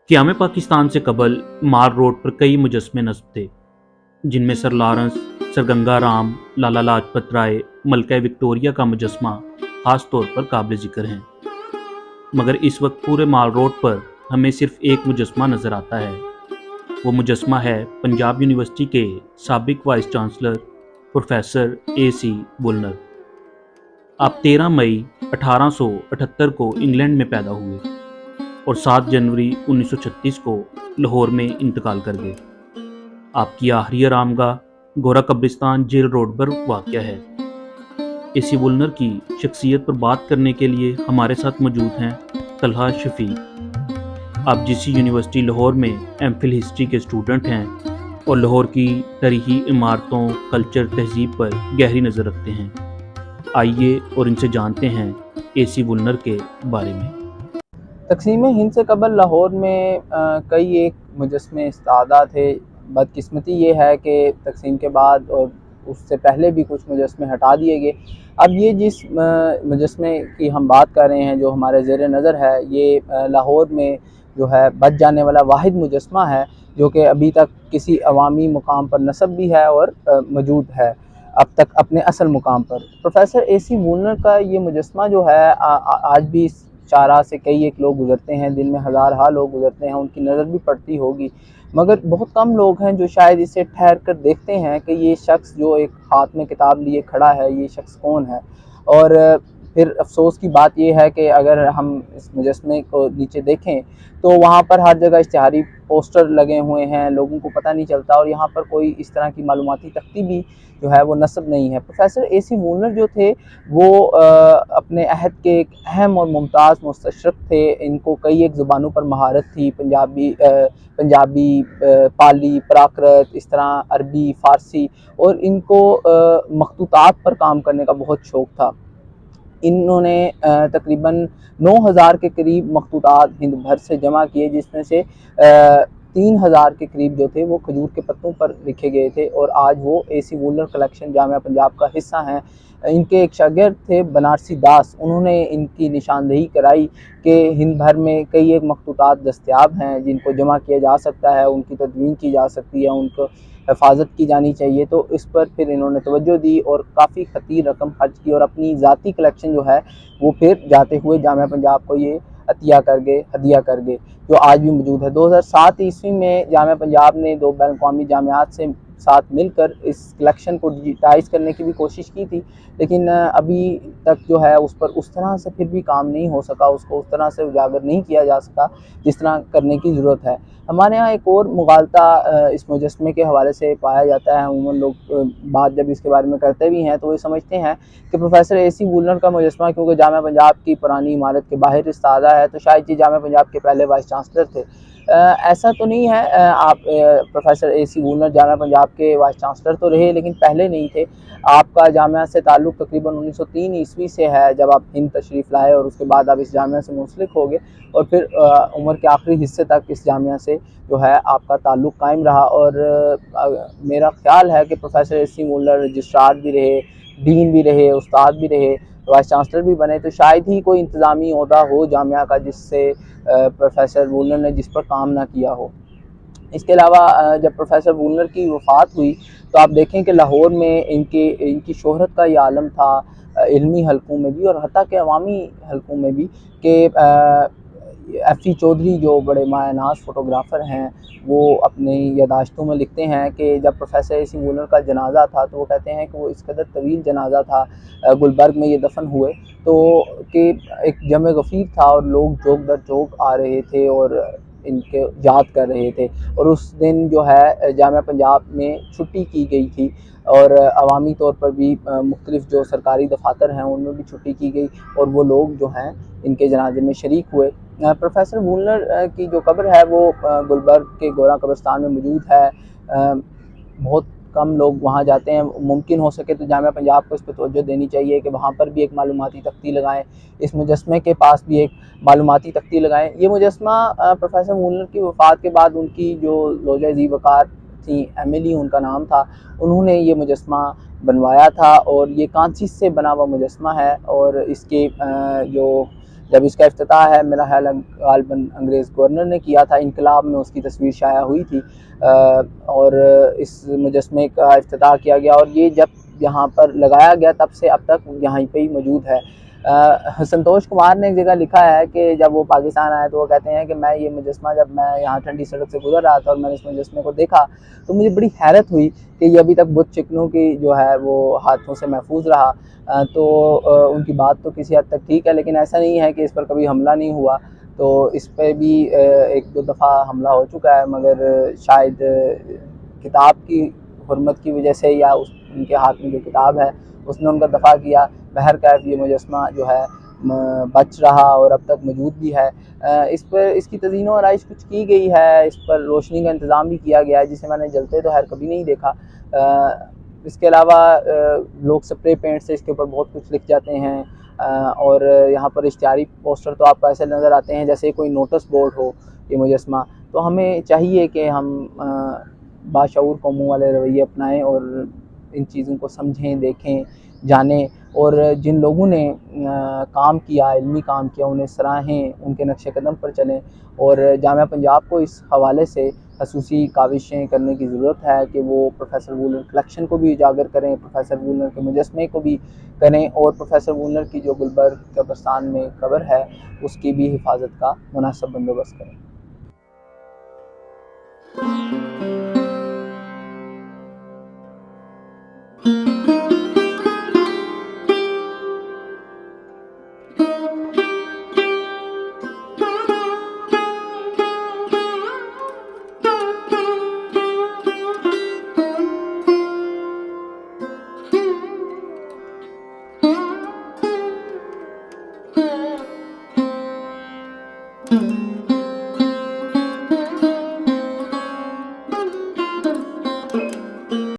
क़याम पाकिस्तान से कबल माल रोड पर कई मुजस्मे नस्ब थे, जिनमें sir Lawrence, sir Ganga Ram, Lala Lajpat Rai, मलका विक्टोरिया का मुजस्मा खास तौर पर काबिल ज़िक्र हैं। मगर इस वक्त पूरे माल रोड पर हमें सिर्फ एक मुजस्मा नज़र आता है। वो मुजस्मा है पंजाब यूनिवर्सिटी के साबिक वाइस चांसलर प्रोफेसर AC वुलनर। आप 13 मई 1878 को इंग्लैंड में पैदा हुए और 7 जनवरी 1936 को लाहौर में इंतकाल कर गए। आपकी आखिरी आरामगाह गोरा कब्रिस्तान जेल रोड पर वाक़या है। AC वुलनर की शख्सियत पर बात करने के लिए हमारे साथ मौजूद हैं तलहा शफीक। आप GC यूनिवर्सिटी लाहौर में MPhil हिस्ट्री के स्टूडेंट हैं और लाहौर की तारीखी इमारतों, कल्चर, तहजीब पर गहरी नज़र रखते हैं। आइए और इनसे जानते हैं AC वुलनर के बारे में। तक़सीम हिंद से कबल लाहौर में कई एक मुजस्मे इस्तादा थे। बदकिस्मती ये है कि तक़सीम के बाद और उससे पहले भी कुछ मुजस्मे हटा दिए गए। अब ये जिस मुजस्मे की हम बात कर रहे हैं, जो हमारे ज़ेर नज़र है, ये लाहौर में जो है बच जाने वाला वाहिद मुजस्मा है, जो कि अभी तक किसी अवामी मुकाम पर नस्ब भी है और मौजूद है अब तक अपने असल मुकाम पर। प्रोफेसर AC वुलनर का ये मुजस्मा जो है आज भी शाहराह से कई एक लोग गुज़रते हैं, दिन में हज़ार लोग गुज़रते हैं, उनकी नज़र भी पड़ती होगी, मगर बहुत कम लोग हैं जो शायद इसे ठहर कर देखते हैं कि ये शख्स जो एक हाथ में किताब लिए खड़ा है, ये शख्स कौन है। और फिर अफसोस की बात यह है कि अगर हम इस मुजस्मे को नीचे देखें तो वहाँ पर हर जगह इश्तिहारी पोस्टर लगे हुए हैं, लोगों को पता नहीं चलता, और यहाँ पर कोई इस तरह की मालूमाती तख्ती भी जो है वो नस्ब नहीं है। प्रोफेसर AC वुलनर जो थे वो अपने अहद के एक अहम और मुमताज़ मुस्तशरक़ थे। इनको कई एक ज़ुबानों पर महारत थी, पंजाबी, पाली, प्राकृत, इस तरह अरबी, फ़ारसी, और इनको मखतूतात पर काम करने का बहुत शौक़ था। इन्होंने तकरीबन 9000 के करीब मखतूतात हिंद भर से जमा किए, जिसमें से 3000 के करीब जो थे वो खजूर के पत्तों पर लिखे गए थे, और आज वो AC वुलनर कलेक्शन जामिया पंजाब का हिस्सा हैं। इनके एक शागिर्द थे बनारसी दास, उन्होंने इनकी निशानदेही कराई कि हिंद भर में कई एक मखतूतात दस्तयाब हैं जिनको जमा किया जा सकता है, उनकी तदवीन की जा सकती है, उनको हिफाजत की जानी चाहिए। तो इस पर फिर इन्होंने तवज्जो दी और काफ़ी खतीर रकम खर्च की, और अपनी ज़ाती कलेक्शन जो है वो फिर जाते हुए जामिया पंजाब को ये हदिया कर गए, जो आज भी मौजूद है। 2007 ईस्वी में जामिया पंजाब ने 2 बैन-अवी जामियात से साथ मिलकर इस कलेक्शन को डिजिटाइज़ करने की भी कोशिश की थी, लेकिन अभी तक जो है उस पर उस तरह से फिर भी काम नहीं हो सका, उसको उस तरह से उजागर नहीं किया जा सका जिस तरह करने की ज़रूरत है। हमारे यहाँ एक और मुगालता इस मुजस्मे के हवाले से पाया जाता है। अमूमन लोग बात जब इसके बारे में करते भी हैं तो वो समझते हैं कि प्रोफेसर AC वुलनर का मुजस्मा क्योंकि जामिया पंजाब की पुरानी इमारत के बाहर इस्तादा है, तो शायद ये जामिया पंजाब के पहले वाइस चांसलर थे। ऐसा तो नहीं है। आप प्रोफेसर AC वुलनर जामिया पंजाब के वाइस चांसलर तो रहे, लेकिन पहले नहीं थे। आपका जामिया से ताल्लुक़ तकरीबन 1903 ईस्वी से है, जब आप हिंद तशरीफ़ लाए, और उसके बाद आप इस जामिया से मुंसलिक हो गए, और फिर उम्र के आखिरी हिस्से तक इस जामिया से जो है आपका ताल्लुक़ कायम रहा। और मेरा ख़्याल है कि प्रोफेसर AC वुलनर रजिस्ट्रार भी रहे, डीन भी रहे, उस्ताद भी रहे, वाइस चांसलर भी बने, तो शायद ही कोई इंतज़ामी ओहदा हो जामिया का जिससे प्रोफेसर वुलनर ने जिस पर काम ना किया हो। इसके अलावा जब प्रोफेसर वुलनर की वफ़ात हुई तो आप देखें कि लाहौर में इनकी शोहरत का ये आलम था, इल्मी हलकों में भी और हत्ता के अवामी हलकों में भी, कि FE चौधरी जो बड़े मायनाज़ फ़ोटोग्राफ़र हैं, वो अपनी यादाश्तों में लिखते हैं कि जब प्रोफेसर AC वुलनर का जनाज़ा था तो वो कहते हैं कि वो इस कदर तवील जनाज़ा था, गुलबर्ग में ये दफन हुए, तो कि एक जमे गफ़ीर था और लोग चौक दर चौक आ रहे थे और इनके याद कर रहे थे। और उस दिन जो है जामिया पंजाब में छुट्टी की गई थी, और अवामी तौर पर भी मुख्तलिफ़ जो सरकारी दफातर हैं उनमें भी छुट्टी की गई, और वो लोग जो हैं इनके जनाजे में शरीक हुए। प्रोफेसर वुलनर की जो कब्र है वो गुलबर्ग के गोरा कब्रिस्तान में मौजूद है। बहुत कम लोग वहाँ जाते हैं। मुमकिन हो सके तो जामिया पंजाब को इस पर तवज्जो देनी चाहिए कि वहाँ पर भी एक मालूमाती तख्ती लगाएँ, इस मुजस्मे के पास भी एक मालूमाती तख्ती लगाएँ। ये मुजस्मा प्रोफेसर वुलनर की वफ़ात के बाद उनकी जो ज़ौजा ज़ी वक़ार थी, एमिली उनका नाम था, उन्होंने ये मुजस्मा बनवाया था, और ये कांसी से बना हुआ मुजस्मा है, और इसके जो جب اس کا افتتاح ہے میرا خیال غالباً انگریز گورنر نے کیا تھا، انقلاب میں اس کی تصویر شائع ہوئی تھی، اور اس مجسمے کا افتتاح کیا گیا، اور یہ جب یہاں پر لگایا گیا تب سے اب تک یہیں پہ ہی موجود ہے۔ سنتوش کمار نے ایک جگہ لکھا ہے کہ جب وہ پاکستان آئے تو وہ کہتے ہیں کہ میں یہ مجسمہ جب میں یہاں ٹھنڈی سڑک سے گزر رہا تھا اور میں نے اس مجسمے کو دیکھا تو مجھے بڑی حیرت ہوئی کہ یہ ابھی تک بت چکنوں کی جو ہے وہ ہاتھوں سے محفوظ رہا۔ تو ان کی بات تو کسی حد تک ٹھیک ہے، لیکن ایسا نہیں ہے کہ اس پر کبھی حملہ نہیں ہوا، تو اس پہ بھی ایک دو دفعہ حملہ ہو چکا ہے، مگر شاید کتاب کی حرمت کی وجہ سے یا ان کے ہاتھ میں جو کتاب ہے اس نے ان کا دفاع کیا۔ بہرکیف یہ مجسمہ جو ہے بچ رہا اور اب تک موجود بھی ہے۔ اس پر اس کی تزئین و آرائش کچھ کی گئی ہے، اس پر روشنی کا انتظام بھی کیا گیا ہے جسے میں نے جلتے تو خیر کبھی نہیں دیکھا۔ اس کے علاوہ لوگ سپرے پینٹ سے اس کے اوپر بہت کچھ لکھ جاتے ہیں، اور یہاں پر اشتہاری پوسٹر تو آپ کو ایسے نظر آتے ہیں جیسے کوئی نوٹس بورڈ ہو یہ مجسمہ۔ تو ہمیں چاہیے کہ ہم باشعور قوموں والے رویے اپنائیں اور ان چیزوں کو سمجھیں، دیکھیں، جانیں، اور جن لوگوں نے کام کیا، علمی کام کیا، انہیں سراہیں، ان کے نقش قدم پر چلیں، اور جامعہ پنجاب کو اس حوالے سے خصوصی کاوشیں کرنے کی ضرورت ہے کہ وہ پروفیسر وولر کلیکشن کو بھی اجاگر کریں، پروفیسر وولر کے مجسمے کو بھی کریں، اور پروفیسر وولر کی جو گلبرگ قبرستان میں قبر ہے اس کی بھی حفاظت کا مناسب بندوبست کریں۔